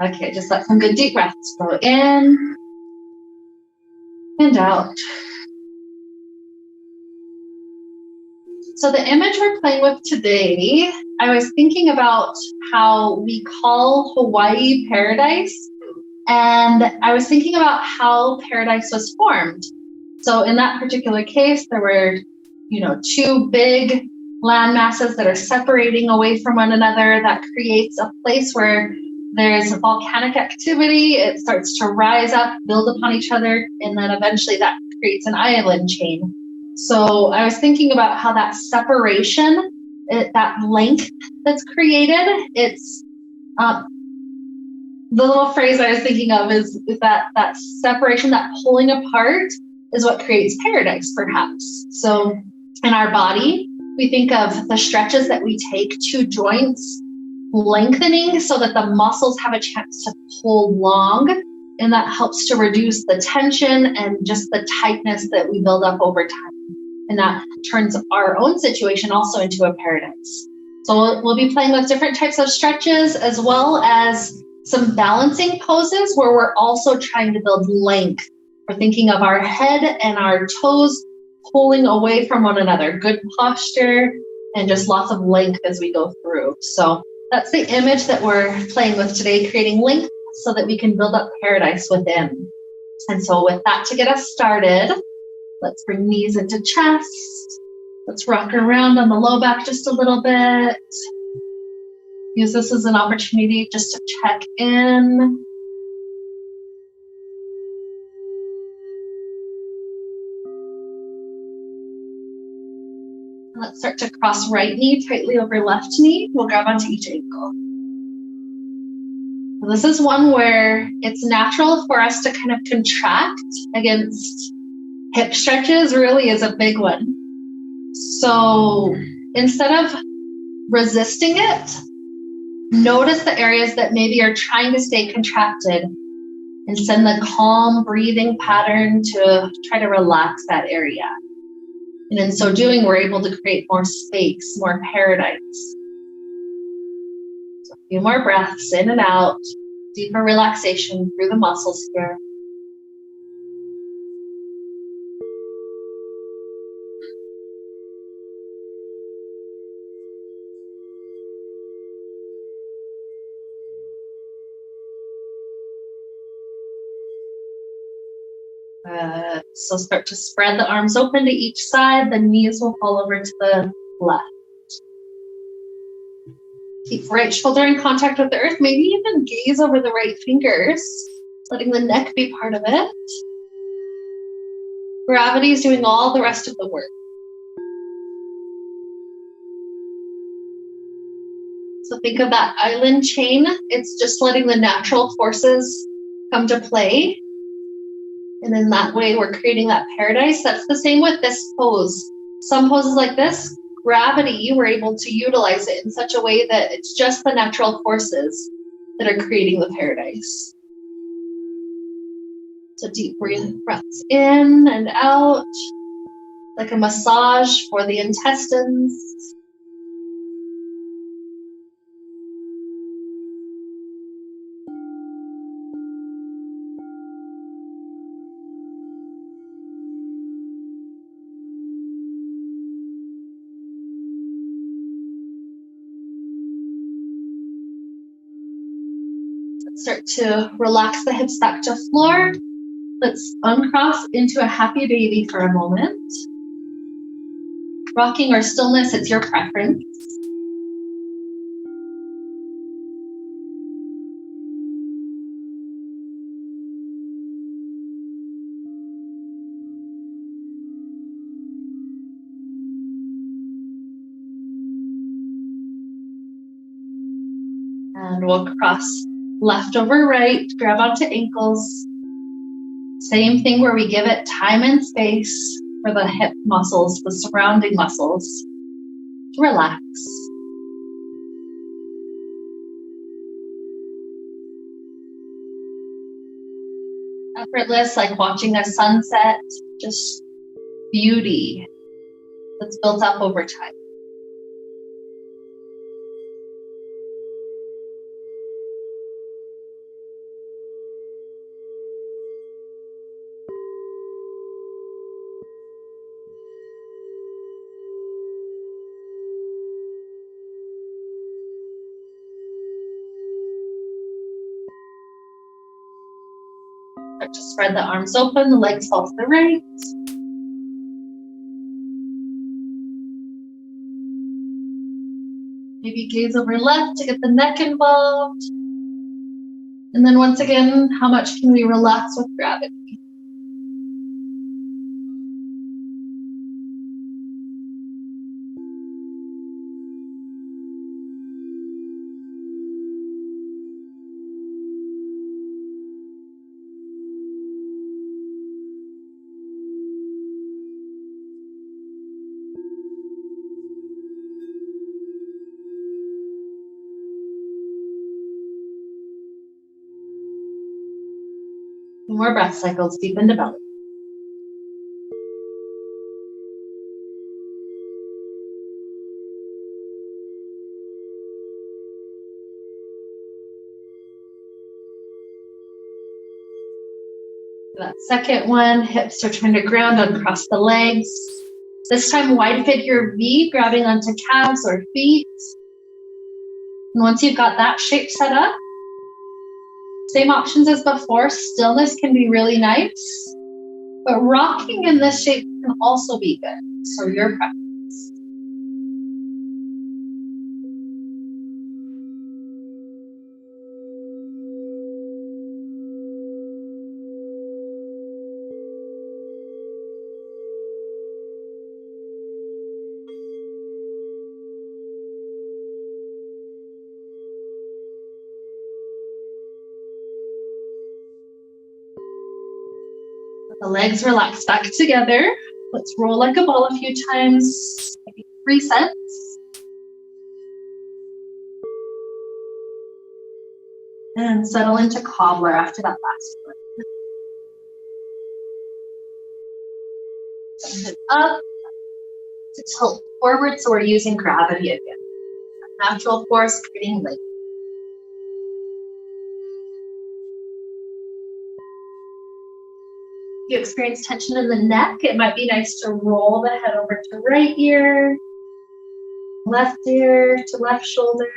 Okay, just let some good deep breaths go in and out. So the image we're playing with today, I was thinking about how we call Hawaii paradise, and I was thinking about how paradise was formed. So in that particular case, there were, two big land masses that are separating away from one another. That creates a place where there's volcanic activity. It starts to rise up, build upon each other, and then eventually that creates an island chain. So I was thinking about how that separation, that length that's created, it's the little phrase I was thinking of is that separation, that pulling apart is what creates paradise, perhaps. So in our body, we think of the stretches that we take to joints lengthening so that the muscles have a chance to pull long, and that helps to reduce the tension and just the tightness that we build up over time. And that turns our own situation also into a paradise. So we'll be playing with different types of stretches, as well as some balancing poses where we're also trying to build length. We're thinking of our head and our toes pulling away from one another. Good posture and just lots of length as we go through. So that's the image that we're playing with today, creating length so that we can build up paradise within. And so with that, to get us started, let's bring knees into chest. Let's rock around on the low back just a little bit. Use this as an opportunity just to check in. Let's start to cross right knee tightly over left knee. We'll grab onto each ankle. This is one where it's natural for us to kind of contract against hip stretches. Really is a big one. So instead of resisting it, notice the areas that maybe are trying to stay contracted and send the calm breathing pattern to try to relax that area. And in so doing, we're able to create more space, more paradise. So a few more breaths in and out, deeper relaxation through the muscles here. So start to spread the arms open to each side. The knees will fall over to the left. Keep right shoulder in contact with the earth. Maybe even gaze over the right fingers, letting the neck be part of it. Gravity is doing all the rest of the work. So think of that island chain. It's just letting the natural forces come to play. And in that way, we're creating that paradise. That's the same with this pose. Some poses like this, gravity, we're able to utilize it in such a way that it's just the natural forces that are creating the paradise. So deep breaths in and out, like a massage for the intestines. Start to relax the hips back to floor. Let's uncross into a happy baby for a moment. Rocking or stillness, it's your preference. And we'll cross left over right, grab onto ankles. Same thing where we give it time and space for the hip muscles, the surrounding muscles to relax. Effortless, like watching a sunset, just beauty that's built up over time. Start to spread the arms open, the legs fall to the right. Maybe gaze over left to get the neck involved. And then once again, how much can we relax with gravity? More breath cycles deep into belly. That second one, hips return to ground, uncross the legs. This time, wide figure V, grabbing onto calves or feet. And once you've got that shape set up, same options as before. Stillness can be really nice, but rocking in this shape can also be good. So your preference. The legs relax back together. Let's roll like a ball a few times, maybe 3 sets. And settle into cobbler after that last one. Send it up to tilt forward, so we're using gravity again. Natural force creating length. If you experience tension in the neck, it might be nice to roll the head over to right ear, left ear to left shoulder.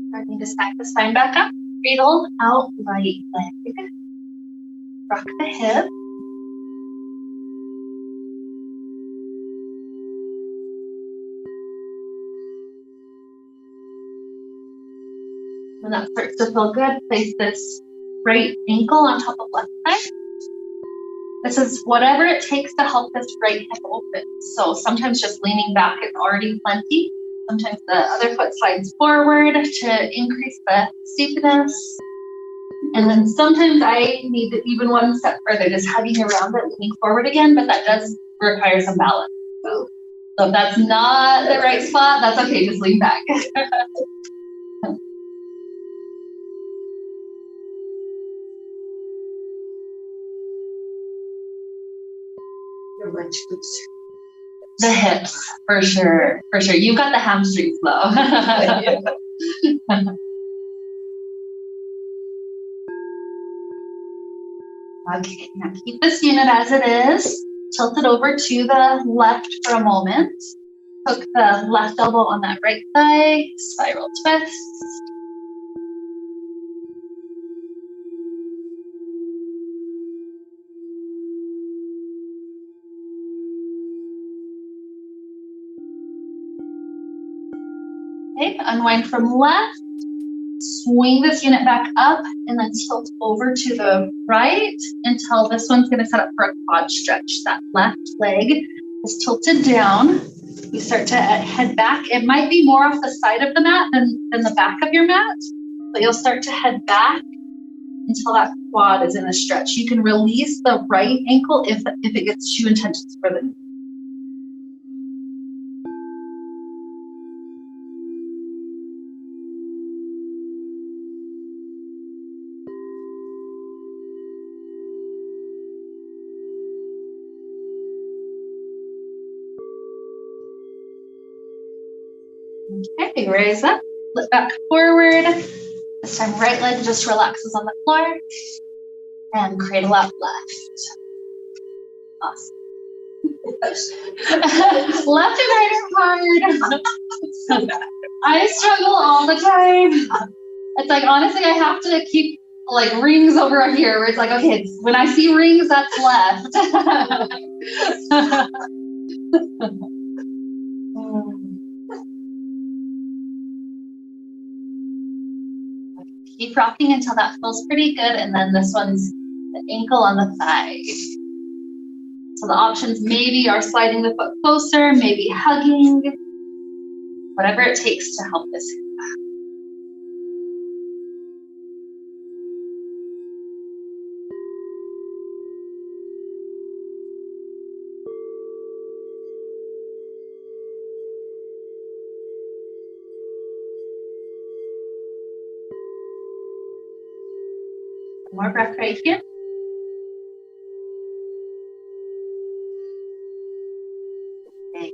Starting to stack the spine back up. Cradle out right leg. Rock the hip. When that starts to feel good, place this right ankle on top of left thigh. This is whatever it takes to help this right hip open. So sometimes just leaning back is already plenty. Sometimes the other foot slides forward to increase the steepness. And then sometimes I need to even one step further, just hugging around it, leaning forward again, but that does require some balance. So if that's not the right spot, that's okay, just lean back. Your lunch boots. The hips, for sure, for sure. You've got the hamstrings though. Okay, now keep this unit as it is. Tilt it over to the left for a moment. Hook the left elbow on that right thigh, spiral twist. Okay, unwind from left, swing this unit back up, and then tilt over to the right until this one's going to set up for a quad stretch. That left leg is tilted down. You start to head back. It might be more off the side of the mat than the back of your mat, but you'll start to head back until that quad is in a stretch. You can release the right ankle if it gets too intense for the knee. Okay, raise up, flip back forward. This time right leg just relaxes on the floor. And cradle out left. Awesome. Left and right are hard. I struggle all the time. It's like, honestly, I have to keep like rings over here where it's like, okay, when I see rings, that's left. Keep rocking until that feels pretty good. And then this one's the ankle on the thigh. So the options maybe are sliding the foot closer, maybe hugging, whatever it takes to help this. One more breath right here. Okay.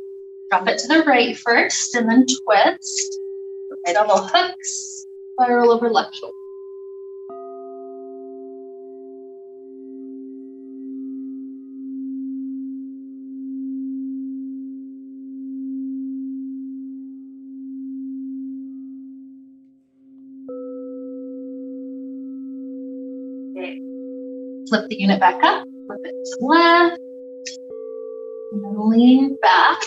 Drop it to the right first and then twist. Right elbow hooks, spiral over left shoulder. Okay. Flip the unit back up, flip it to the left, and then lean back.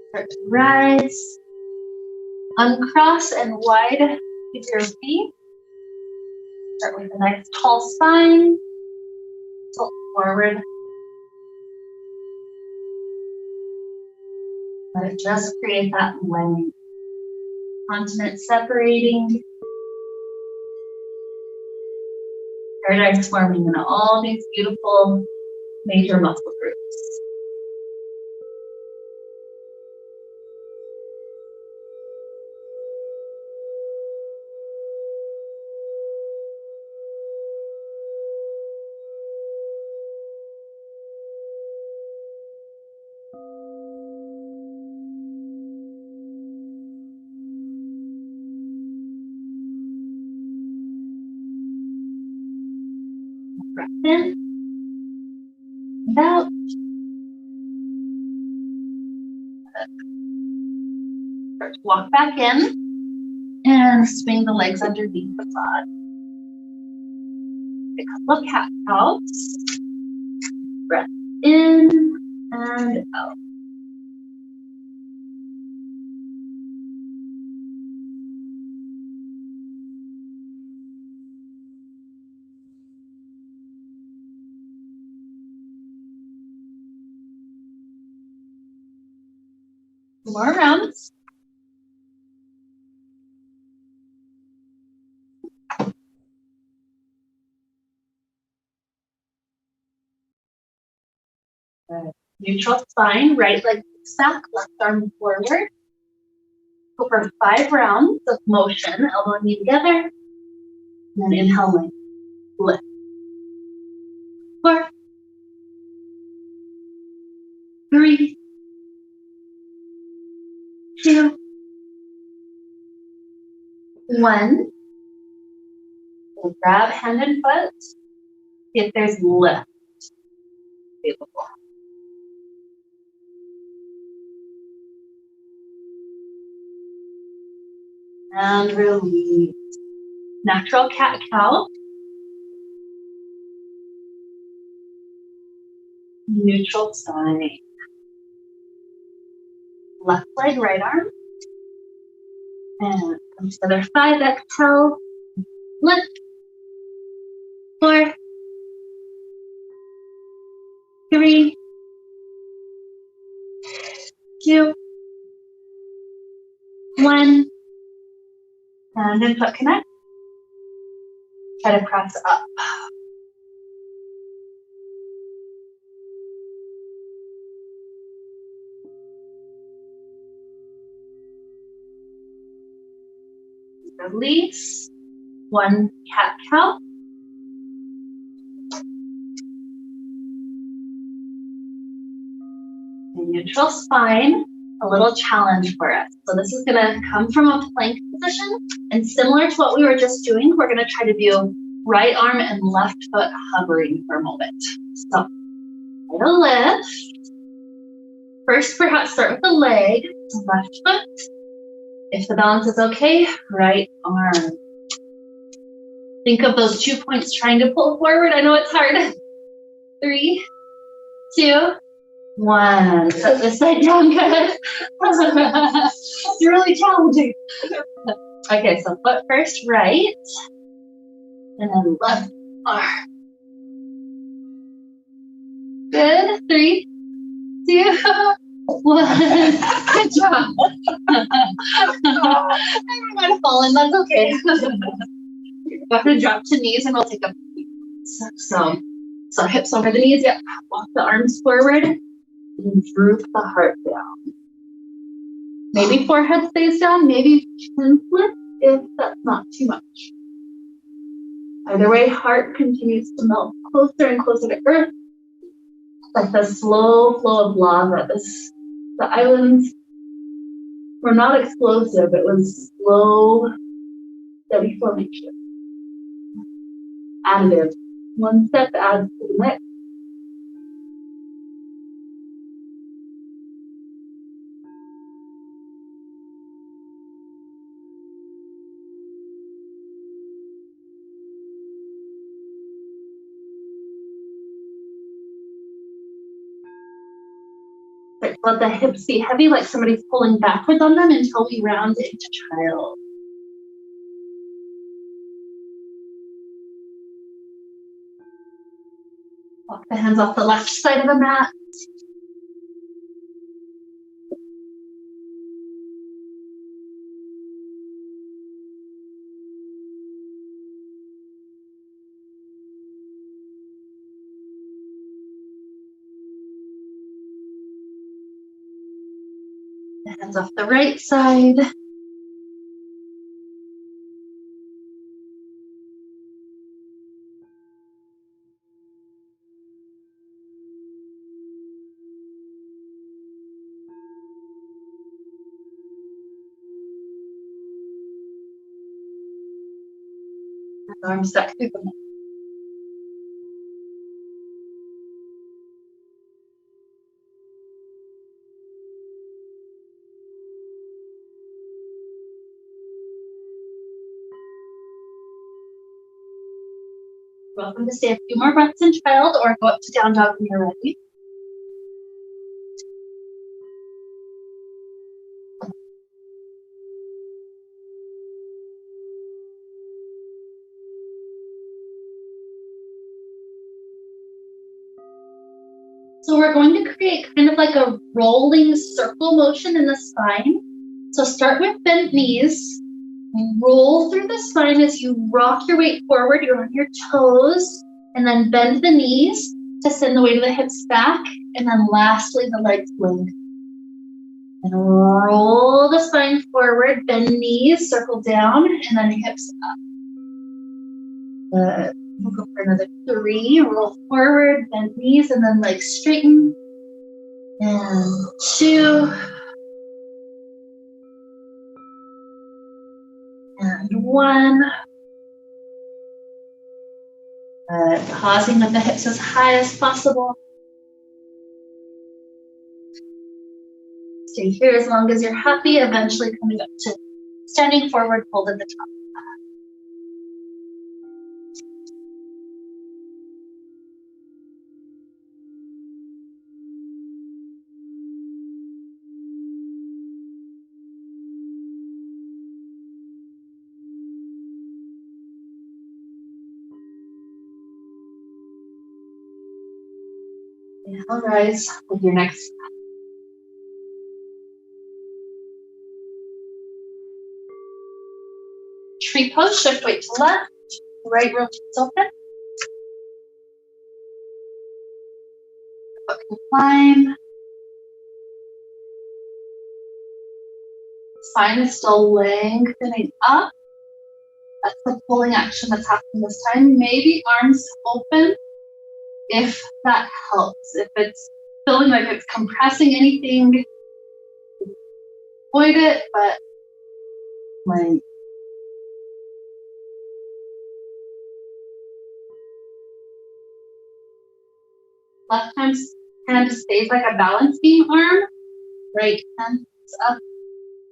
Start to rise, uncross and wide with your feet. Start with a nice tall spine, tilt forward. Let it just create that length. Continent separating. Paradise forming in all these beautiful major muscle groups. Breath in and out. Start to walk back in and swing the legs underneath the body. A couple of cat cows. Breath in and out. More rounds. Good. Neutral spine, right leg back, left arm forward. Go for 5 rounds of motion, elbow and knee together. And then inhale, lift. 4, 3, 2, 1. We'll grab hand and foot. See if there's lift available. And release. Natural cat-cow. Neutral spine. Left leg, right arm. And come to the other side, exhale. Lift. 4, 3, 2, 1. Hand and foot connect. Try to press up. Release. One cat-cow. Neutral spine, a little challenge for us. So this is gonna come from a plank position, and similar to what we were just doing, we're gonna try to do right arm and left foot hovering for a moment. So, try to lift. First, perhaps start with the leg, left foot. If the balance is okay, right arm. Think of those 2 points trying to pull forward. I know it's hard. 3, 2, 1. Set this side down, good. It's really challenging. Okay, so foot first, right, and then left arm. Good. 3, 2, 1. Good job. I might have fallen. That's okay. Go ahead and drop to knees, and we'll take a so hips over the knees. Yep. Walk the arms forward and droop the heart down. Maybe forehead stays down. Maybe chin flip if that's not too much. Either way, heart continues to melt closer and closer to earth. Like the slow flow of lava. The islands were not explosive. It was slow, steady formation. Additive. One step adds to the next. Let the hips be heavy, like somebody's pulling backwards on them until we round into child. Walk the hands off the left side of the mat. The hands off the right side. Arms stuck through the mat. Welcome to stay a few more breaths in child, or go up to down dog when you're ready. So we're going to create kind of like a rolling circle motion in the spine. So start with bent knees. Roll through the spine as you rock your weight forward. You're on your toes, and then bend the knees to send the weight of the hips back. And then lastly, the legs blend. And roll the spine forward, bend knees, circle down, and then hips up. We'll go for another 3. Roll forward, bend knees, and then legs straighten. And 2. And 1. Pausing with the hips as high as possible. Stay here as long as you're happy, eventually coming up to standing forward, fold at the top. Inhale, rise with your next breath. Tree pose, shift weight to left, right rotates open. Foot can climb. Spine is still lengthening up. That's the pulling action that's happening this time. Maybe arms open if that helps. If it's feeling like it's compressing anything, avoid it, but like left hand stays like a balance beam arm. Right hand is up.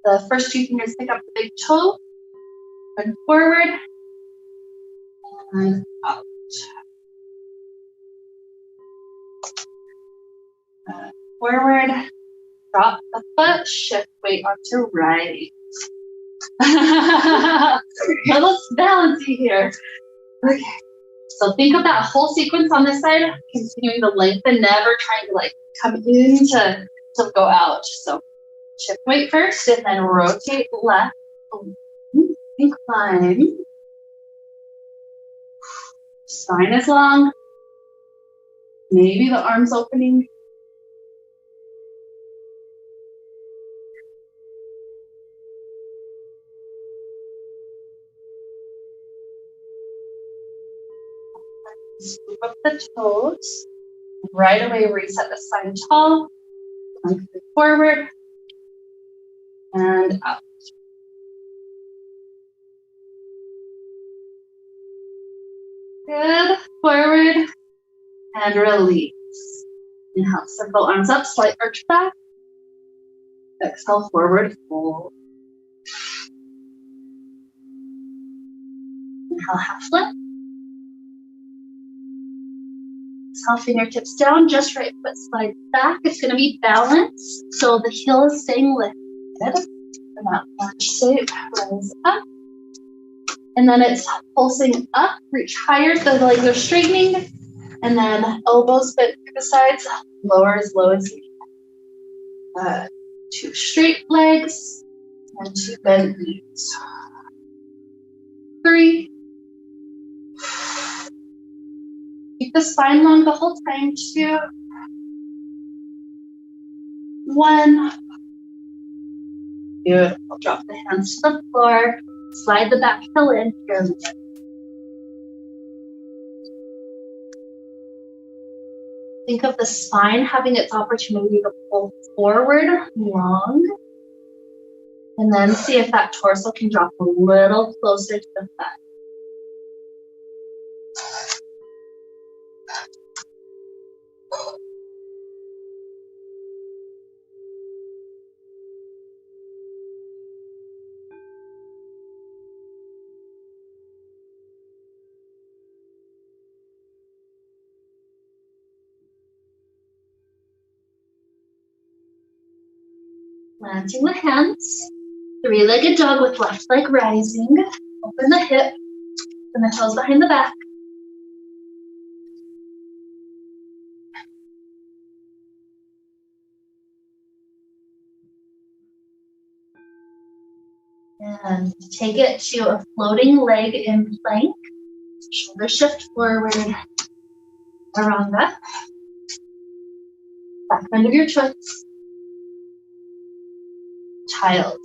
The first two fingers pick up the big toe. And forward. And out. Forward. Drop the foot. Shift weight onto right. Let's balance here. Okay. So think of that whole sequence on this side, continuing to lengthen, never trying to like come in to go out. So shift weight first and then rotate left. Incline. Spine is long. Maybe the arms opening. Scoop up the toes. Right away, reset the spine tall. Forward and out. Good. Forward and release. Inhale, circle arms up, slight arch back. Exhale, forward fold. Inhale, half lift. Exhale, fingertips down, just right foot slides back. It's going to be balanced, so the heel is staying lifted. And that lunge shape, rise up. And then it's pulsing up, reach higher, so the legs are straightening. And then elbows bent to the sides, lower as low as you can. Two straight legs and two bent knees. 3. Keep the spine long the whole time. 2. 1. Beautiful. Drop the hands to the floor. Slide the back heel in. Think of the spine having its opportunity to pull forward long. And then see if that torso can drop a little closer to the thigh. Planting the hands, 3-legged dog with left leg rising. Open the hip and the toes behind the back. And take it to a floating leg in plank. Shoulder shift forward. Aranga. Back bend of your choice. Child.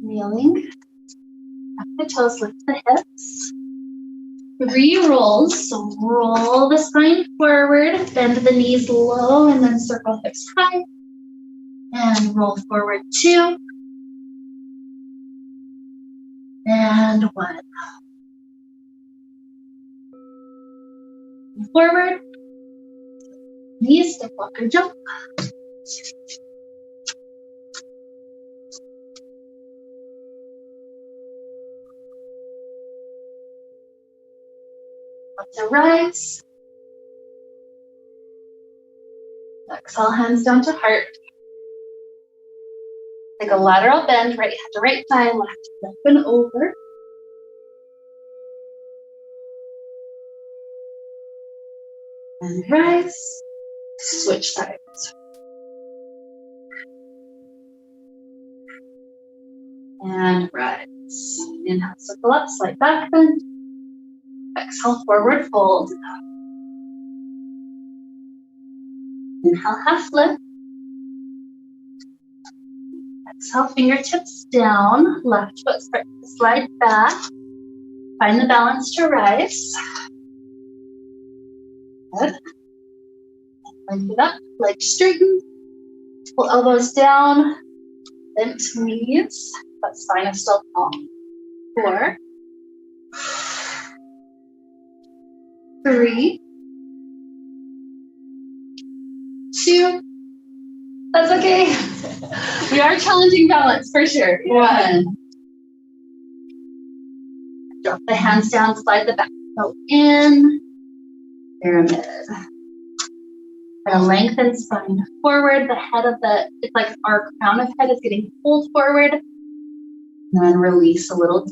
Kneeling. Up the toes, lift the hips. 3 rolls, so roll the spine forward, bend the knees low, and then circle hips high. And roll forward 2. And 1. Forward. Knees, step, walk, or jump. Up to rise. Exhale, hands down to heart. Take a lateral bend, right hand to right thigh, left up and over. And rise. Switch sides. And rise. Inhale, circle up, slight back bend. Exhale, forward fold. Inhale, half lift. Exhale, fingertips down. Left foot starts to slide back. Find the balance to rise. Good. Lift it up, legs straighten. Pull elbows down. Bent knees. That spine is still tall. 4, 3, 2. That's okay. We are challenging balance for sure. 1. Drop the hands down, slide the back toe in. Pyramid. And lengthen spine forward. The head of it's like our crown of head is getting pulled forward. And then release a little.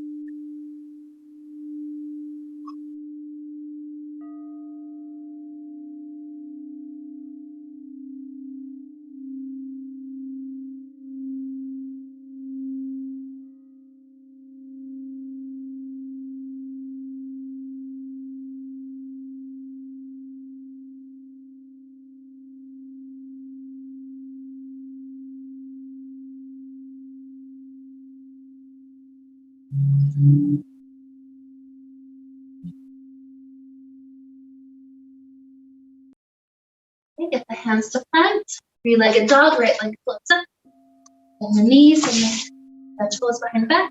Okay, get the hands to front. 3-legged dog, right leg floats up. And the knees and the toes behind the back.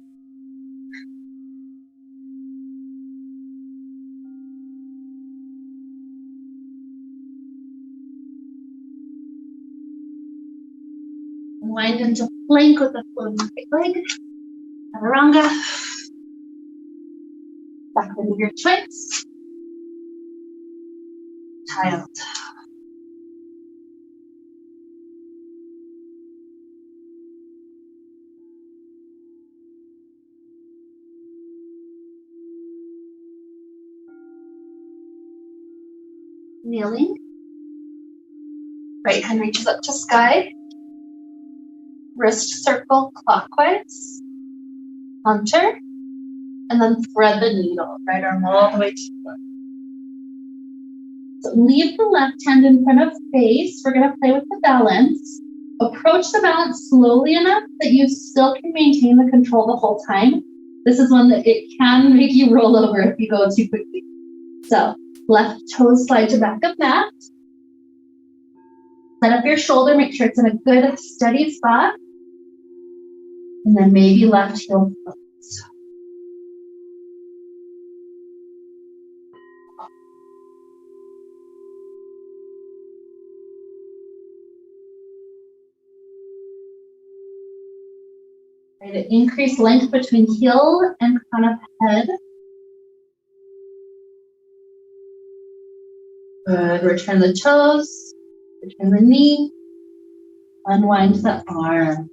Wind into plank with the floating right leg. Chaturanga. Back into your twins. Child. Kneeling. Right hand reaches up to sky. Wrist circle clockwise. Hunter. And then thread the needle. Right arm all the way to the left. So leave the left hand in front of face. We're going to play with the balance. Approach the balance slowly enough that you still can maintain the control the whole time. This is one that it can make you roll over if you go too quickly. So left toes slide to back of mat. Set up your shoulder, make sure it's in a good steady spot. And then maybe left heel floats. Try to increase length between heel and crown of head. Good. Return the toes. Return the knee. Unwind the arm.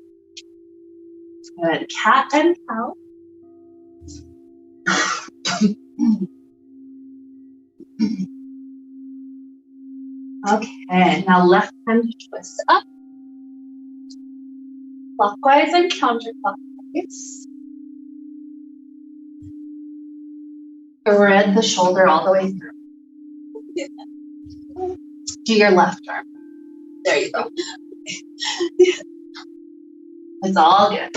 Good. Cat and cow. Okay. Now left hand twist up. Clockwise and counterclockwise. Thread the shoulder all the way through. Do your left arm. There you go. It's all good.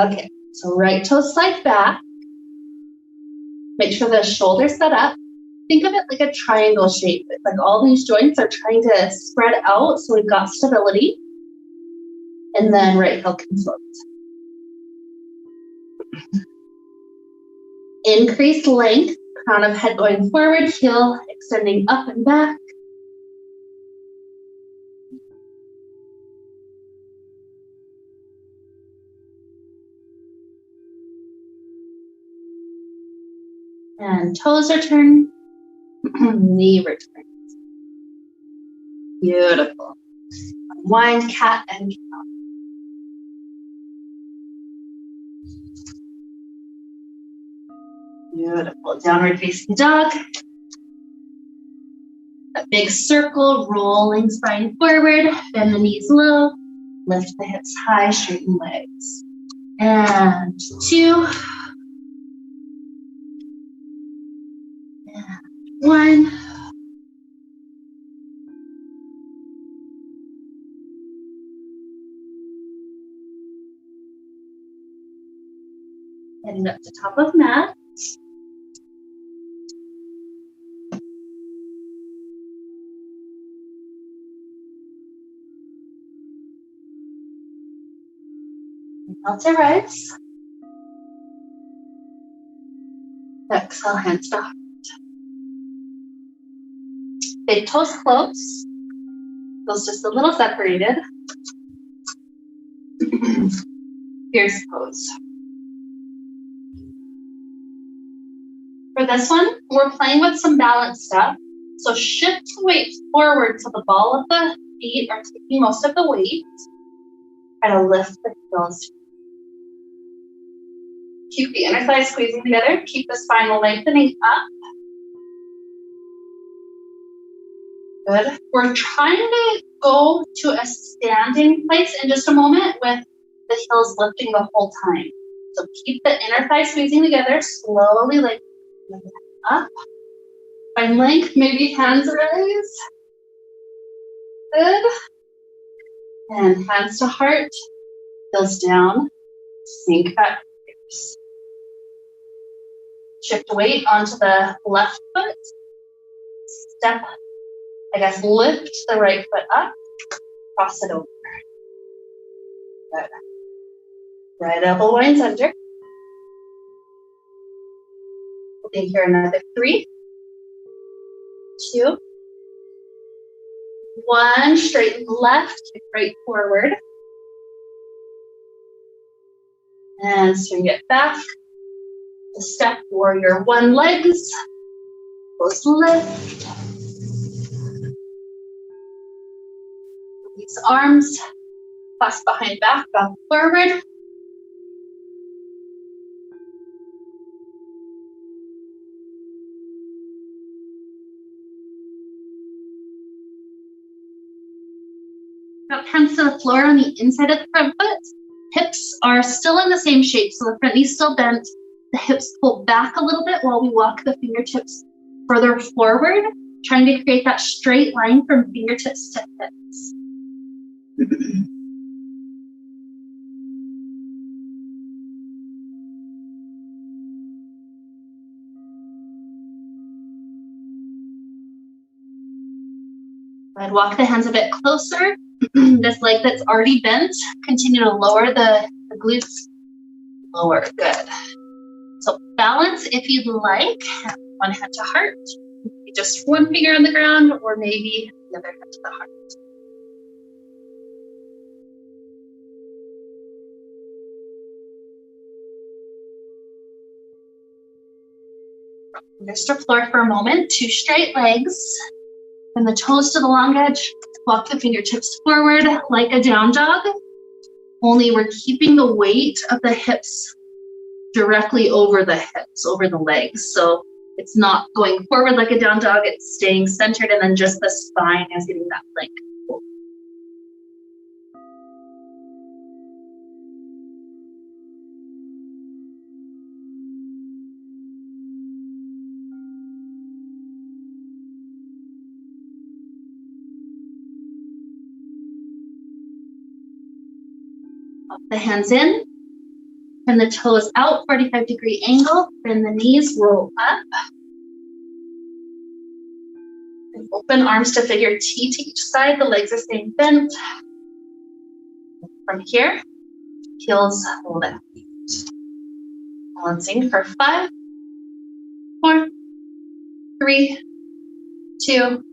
Okay, so right toe slide back. Make sure the shoulder's set up. Think of it like a triangle shape. It's like all these joints are trying to spread out, so we've got stability. And then right heel can float. Increase length, crown of head going forward, heel extending up and back. And toes return. Knee return. Beautiful. Unwind, cat and cow. Beautiful. Downward facing dog. A big circle, rolling spine forward, bend the knees low, lift the hips high, straighten legs. And 2. And 1. Heading up to top of mat. Inhale to rise. Exhale, hands to heart. Big toes close. Feels just a little separated. Fierce pose. For this one, we're playing with some balance stuff. So shift the weight forward to the ball of the feet are taking most of the weight. Try to lift the heels. Keep the inner thighs squeezing together. Keep the spinal lengthening up. Good. We're trying to go to a standing place in just a moment with the heels lifting the whole time. So keep the inner thighs squeezing together. Slowly lengthen up. Find length, maybe hands raise. Good. And hands to heart. Heels down. Sink back. Shift weight onto the left foot. Step, lift the right foot up. Cross it over. Good. Right elbow winds under. Holding here another 3, 2, 1. Straighten left, kick right forward. And swing it back. The step warrior 1 legs. Close lift. Release arms. Clasp behind back, back forward. Drop hands to the floor on the inside of the front foot. Hips are still in the same shape, so the front knee's still bent. The hips pull back a little bit while we walk the fingertips further forward, trying to create that straight line from fingertips to hips. I'd walk the hands a bit closer. This leg that's already bent, continue to lower the glutes. Lower, good. So balance if you'd like. One hand to heart. Maybe just one finger on the ground, or maybe the other hand to the heart. Fingers to floor for a moment. 2 straight legs. Bend the toes to the long edge. Walk the fingertips forward like a down dog. Only we're keeping the weight of the hips directly over the hips, over the legs. So it's not going forward like a down dog, it's staying centered, and then just the spine is getting that length. Up the hands in. Bend the toes out, 45-degree angle. Bend the knees, roll up. And open arms to figure T to each side. The legs are staying bent. From here, heels lift. Balancing for 5, 4, 3, 2,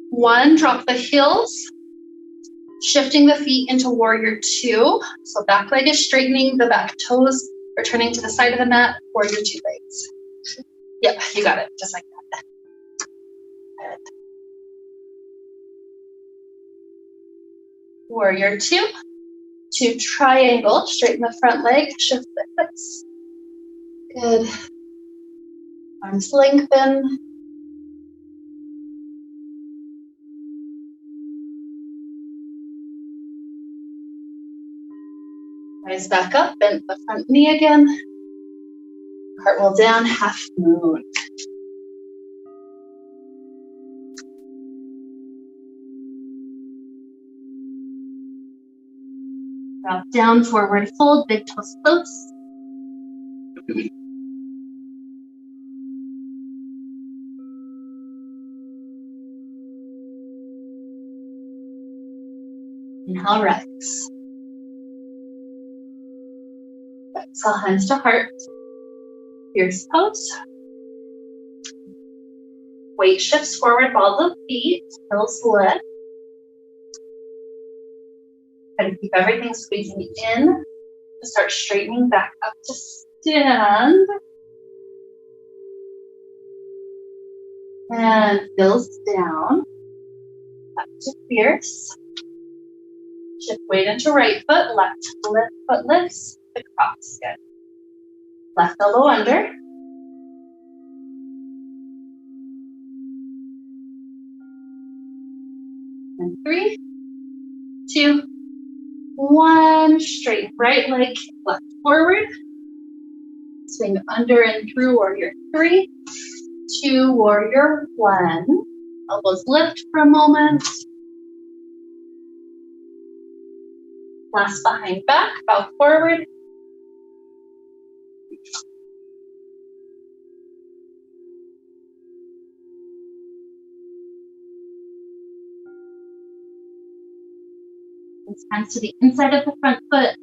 1. Drop the heels. Shifting the feet into warrior 2. So back leg is straightening, the back toes returning to the side of the mat, warrior 2 legs. Yep, you got it, just like that. Warrior two. To triangle, straighten the front leg, shift the hips. Good. Arms lengthen. Rise back up, bend the front knee again. Cartwheel down, half moon. Drop down, forward fold, big toes close. Inhale, rise. Exhale, hands to heart. Fierce pose. Weight shifts forward, balls of feet, heels lift. Try to keep everything squeezing in. Start straightening back up to stand. And heels down. Back to fierce. Shift weight into right foot, left foot lifts, across. Good. Left elbow under. And 3, 2, 1. Straighten right leg, left forward. Swing under and through warrior 3, 2, warrior 1. Elbows lift for a moment. Last behind back, bow forward. Hands to the inside of the front foot.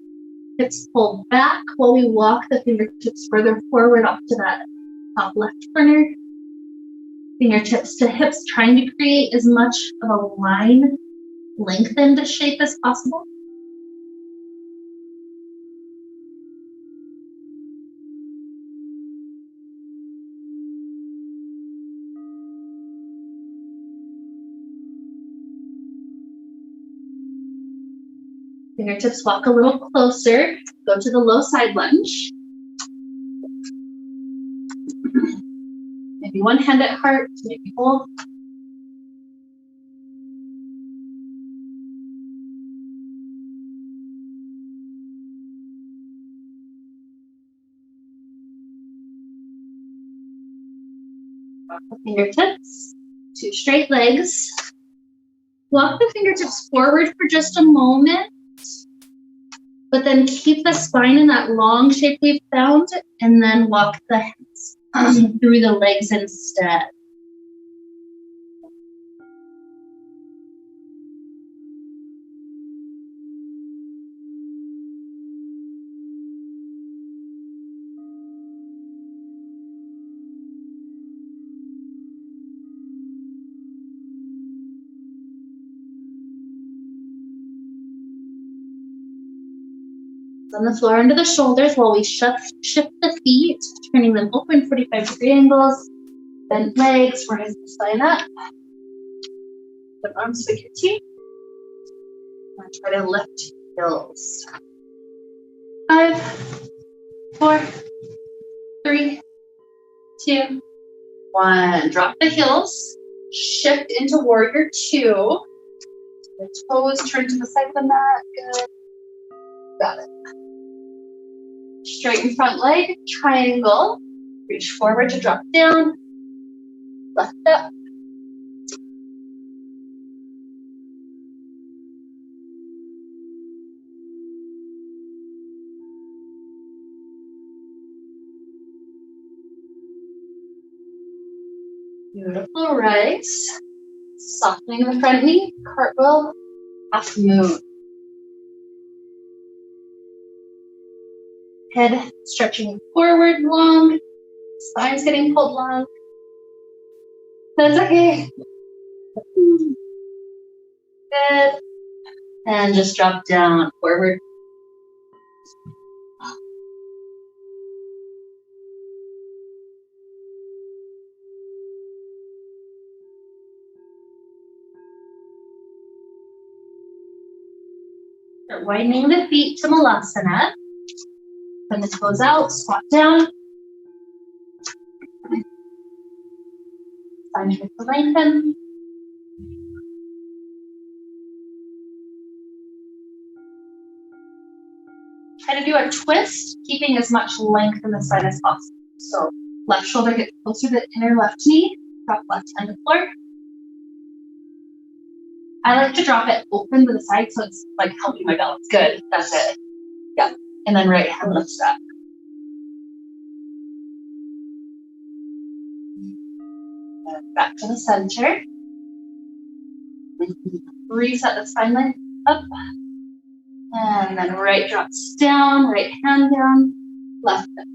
Hips pull back while we walk the fingertips further forward off to that top left corner. Fingertips to hips, trying to create as much of a line, lengthened shape as possible. Fingertips walk a little closer. Go to the low side lunge. Maybe one hand at heart, maybe both. Walk the fingertips, 2 straight legs. Walk the fingertips forward for just a moment, but then keep the spine in that long shape we've found, and then walk the hands through the legs instead. On the floor under the shoulders while we shift the feet, turning them open 45-degree angles. Bend legs, rise the spine up. Put arms with your teeth. And try to lift heels. 5, 4, 3, 2, 1. Drop the heels. Shift into warrior 2. The toes turn to the side of the mat. Good. Got it. Straighten front leg, triangle. Reach forward to drop down. Left up. Beautiful, rise. Softening the front knee, cartwheel, half moon. Head stretching forward long, spine's getting pulled long. That's okay. Good. And just drop down, forward. Start widening the feet to Malasana. Send the toes out, squat down. Find your to lengthen. Try to do a twist, keeping as much length in the side as possible. So left shoulder gets closer to the inner left knee, drop left hand to the floor. I like to drop it open to the side so it's like helping my balance. Good, that's it. Yeah, and then right hand lifts up. Back to the center. Reset the spine line up. And then right drops down, right hand down, left foot.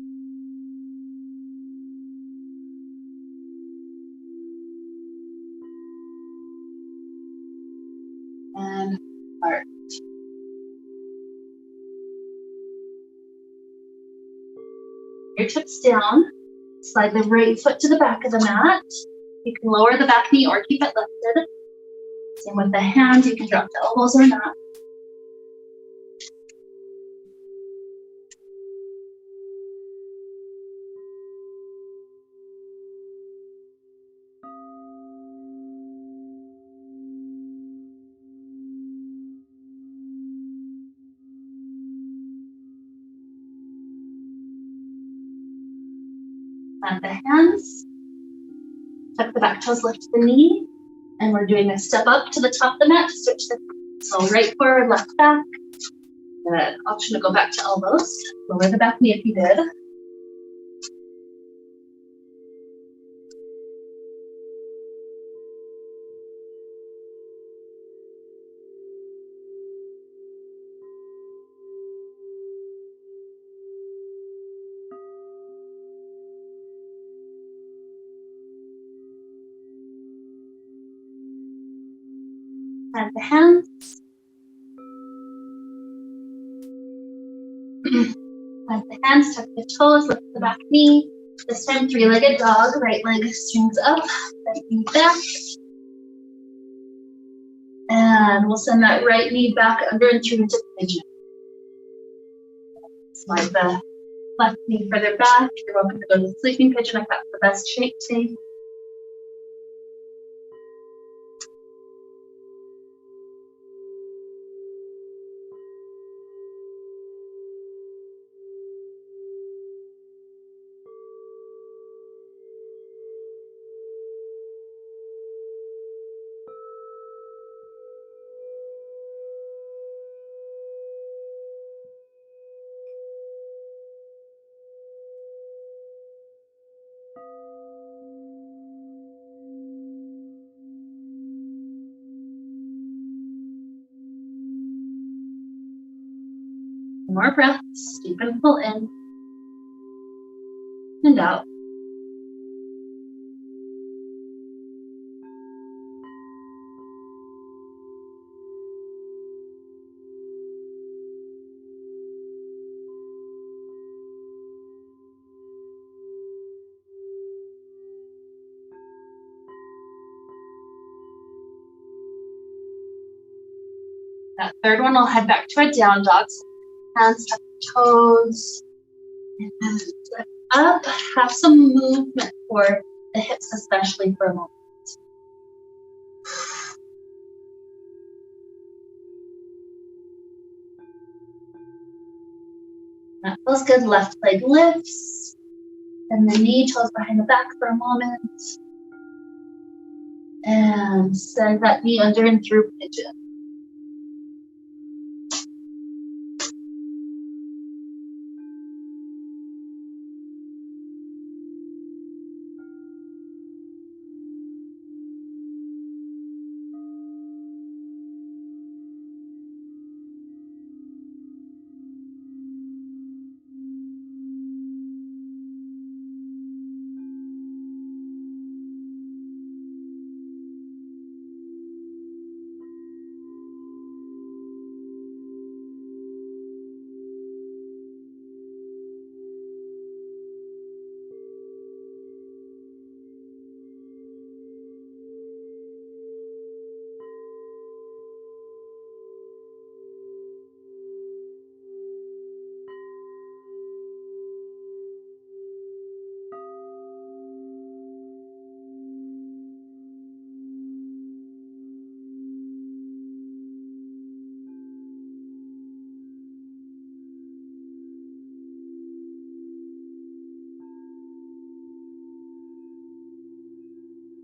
And heart. Fingertips down. Slide the right foot to the back of the mat. You can lower the back knee or keep it lifted. Same with the hands. You can drop the elbows or not. Plant the hands. Tuck the back toes, lift the knee. And we're doing a step up to the top of the mat to switch the so right forward, left back. Good. Option to go back to elbows. Lower the back knee if you did. Plant the hands. Plant the hands, tuck the toes, lift the back knee. This time, three-legged dog. Right leg strings up, right knee back. And we'll send that right knee back under and through into pigeon. Slide the left knee further back. You're welcome to go to the sleeping pigeon if that's the best shape today. More breaths, deep and full in and out. That third one, I'll head back to a down dog. Hands, tuck the toes, and lift up. Have some movement for the hips, especially for a moment. That feels good. Left leg lifts, and the knee, toes behind the back for a moment. And send that knee under and through pigeon.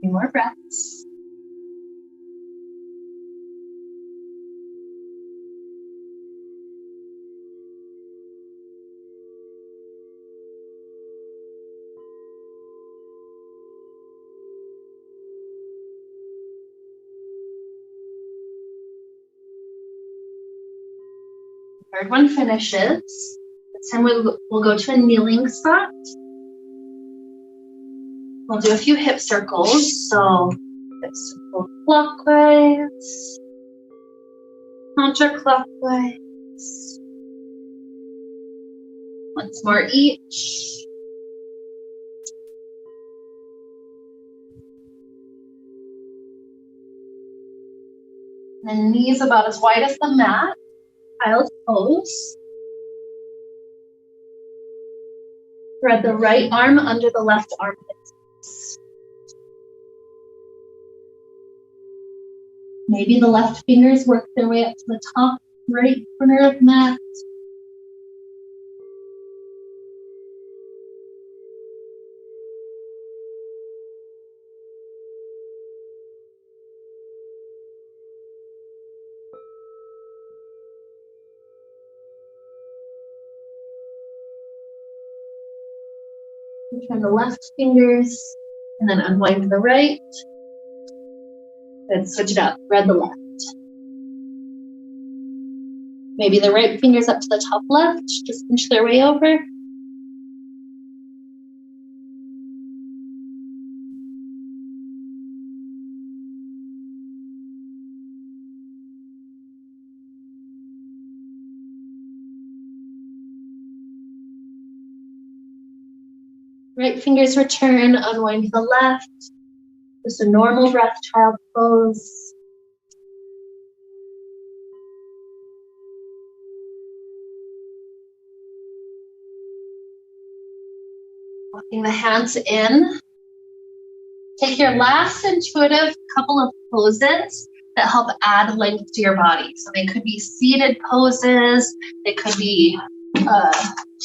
few more breaths. Third one finishes. This time we'll go to a kneeling spot. We'll do a few hip circles. So hip circle clockwise, counterclockwise. Once more each. And knees about as wide as the mat. Child's pose. Thread the right arm under the left armpit. Maybe the left fingers work their way up to the top right corner of the mat. Turn the left fingers and then unwind the right. Then switch it up, thread the left. Maybe the right fingers up to the top left, just inch their way over. Right fingers return, unwind to the left. Just a normal breath, child pose. Walking the hands in. Take your last intuitive couple of poses that help add length to your body. So they could be seated poses, they could be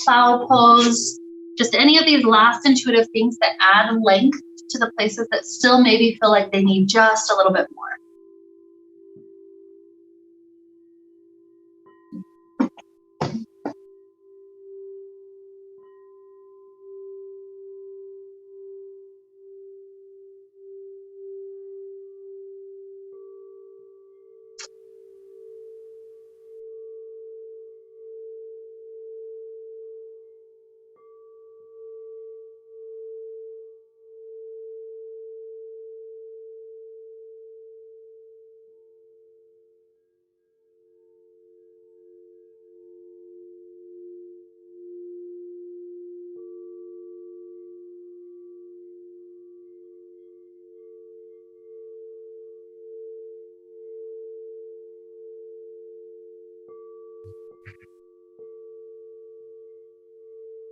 plow pose, just any of these last intuitive things that add length to the places that still maybe feel like they need just a little bit more.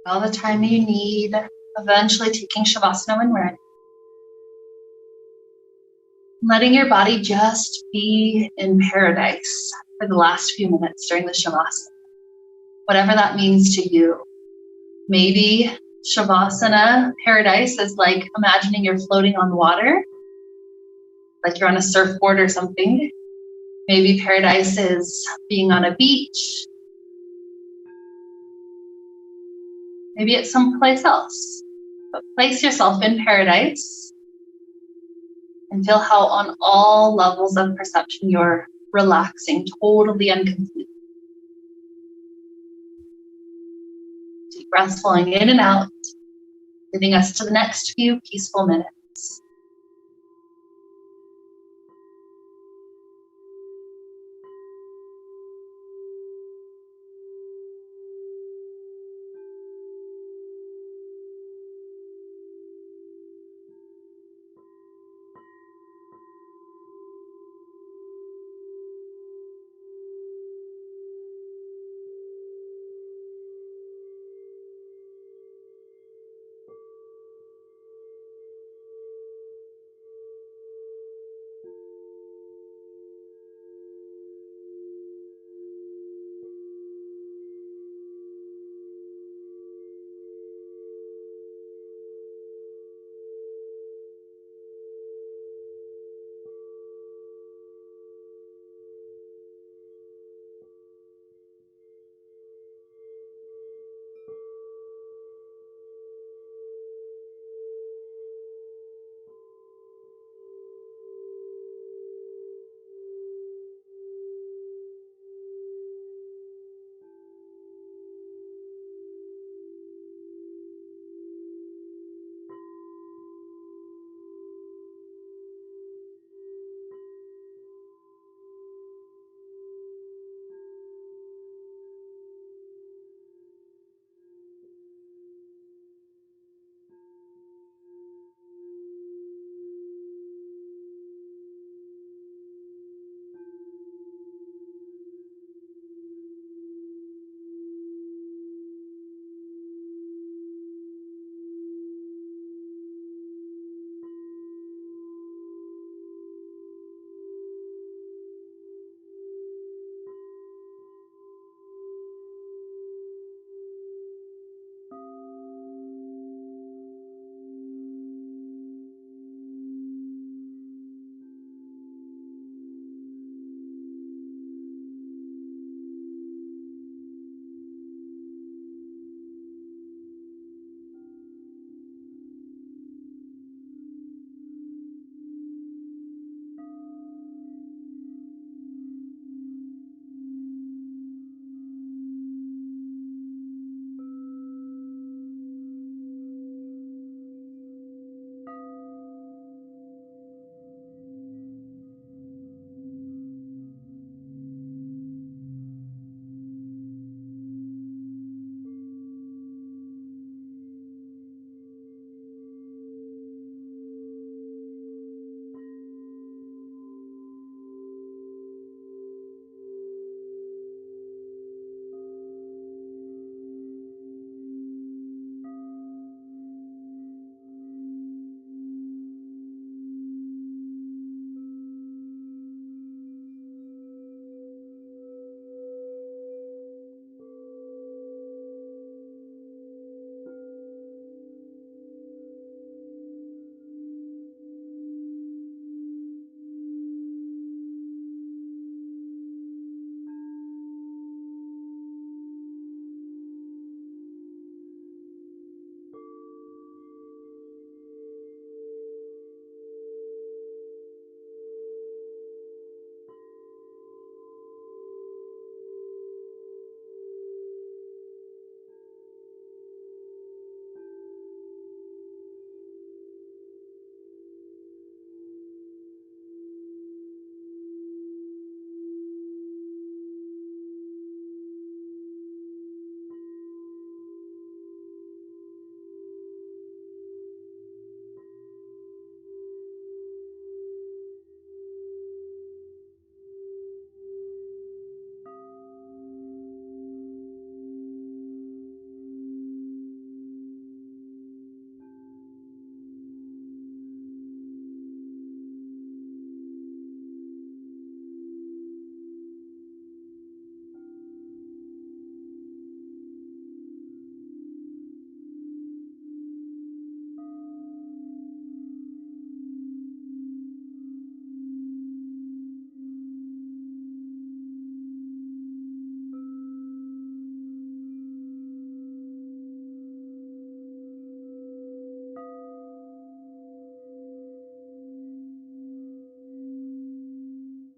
All the time you need, eventually taking Shavasana when ready. Letting your body just be in paradise for the last few minutes during the Shavasana. Whatever that means to you. Maybe Shavasana, paradise, is like imagining you're floating on water, like you're on a surfboard or something. Maybe paradise is being on a beach. Maybe it's someplace else. But place yourself in paradise and feel how on all levels of perception you're relaxing totally and completely. Deep breaths flowing in and out, leading us to the next few peaceful minutes.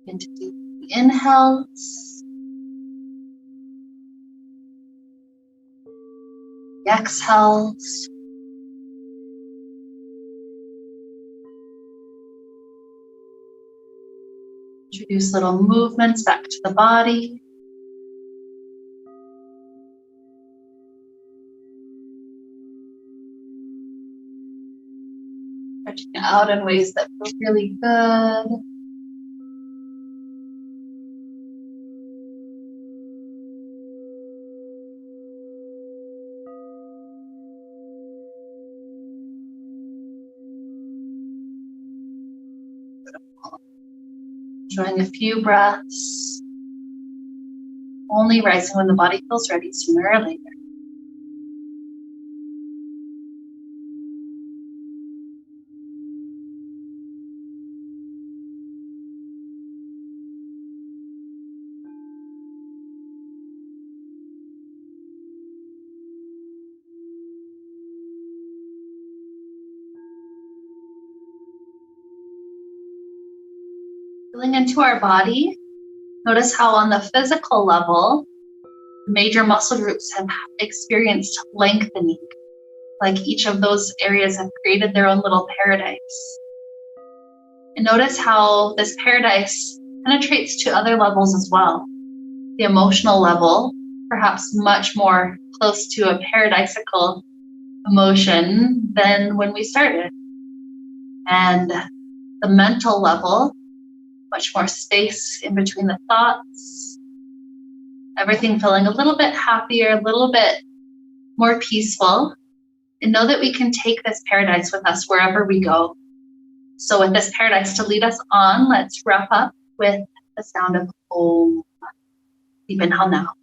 Into deep inhales. Exhales. Introduce little movements back to the body. Stretching out in ways that feel really good. Enjoying a few breaths. Only rising when the body feels ready, sooner or later. Feeling into our body, notice how on the physical level, major muscle groups have experienced lengthening. Like each of those areas have created their own little paradise. And notice how this paradise penetrates to other levels as well. The emotional level, perhaps much more close to a paradisical emotion than when we started. And the mental level, much more space in between the thoughts. Everything feeling a little bit happier, a little bit more peaceful. And know that we can take this paradise with us wherever we go. So with this paradise to lead us on, let's wrap up with the sound of Om. Deep inhale now.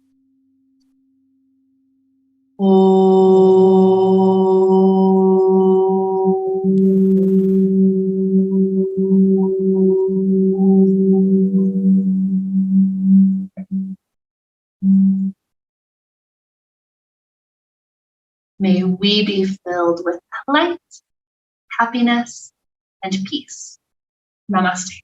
May we be filled with light, happiness, and peace. Namaste.